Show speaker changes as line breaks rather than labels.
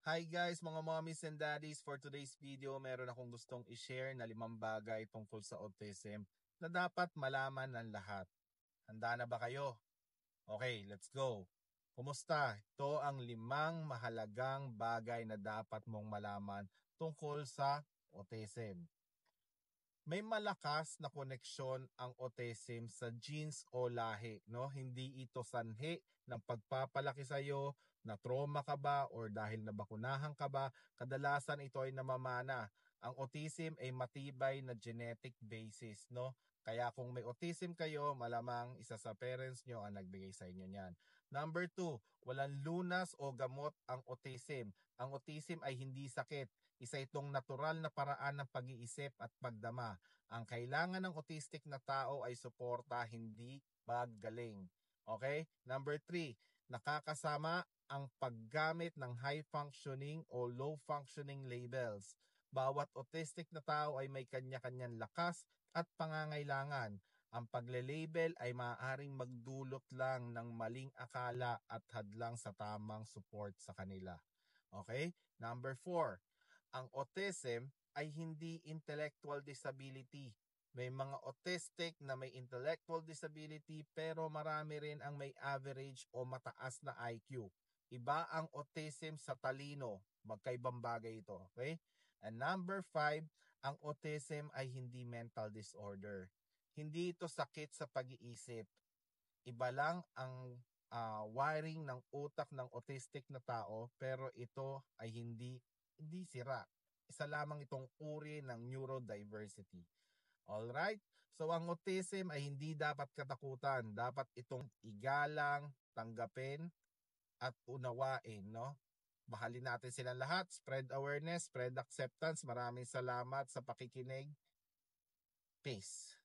Hi guys, mga mommies and daddies. For today's video, meron akong gustong i-share na 5 bagay tungkol sa autism na dapat malaman ng lahat. Handa na ba kayo? Okay, let's go. Kumusta? Ito ang 5 mahalagang bagay na dapat mong malaman tungkol sa autism. May malakas na koneksyon ang autism sa genes o lahi, no? Hindi ito sanhi ng pagpapalaki sa iyo, na trauma ka ba or dahil nabakunahan ka ba, kadalasan ito ay namamana. Ang autism ay matibay na genetic basis, no? Kaya kung may autism kayo, malamang isa sa parents nyo ang nagbigay sa inyo niyan. Number 2, walang lunas o gamot ang autism. Ang autism ay hindi sakit. Isa itong natural na paraan ng pag-iisip at pagdama. Ang kailangan ng autistic na tao ay suporta, hindi paggaling. Okay? Number 3, nakakasama ang paggamit ng high functioning o low functioning labels. Bawat autistic na tao ay may kanya-kanyang lakas at pangangailangan. Ang pagle-label ay maaaring magdulot lang ng maling akala at hadlang sa tamang support sa kanila. Okay? Number 4, ang autism ay hindi intellectual disability. May mga autistic na may intellectual disability pero marami rin ang may average o mataas na IQ. Iba ang autism sa talino. Magkaibang bagay ito. Okay? And number 5, ang autism ay hindi mental disorder. Hindi ito sakit sa pag-iisip. Iba lang ang wiring ng utak ng autistic na tao pero ito ay hindi sira. Isa lamang itong uri ng neurodiversity. Alright? So ang autism ay hindi dapat katakutan. Dapat itong igalang, tanggapin, at unawain, no? Mahalin natin silang lahat. Spread awareness, spread acceptance. Maraming salamat sa pakikinig. Peace.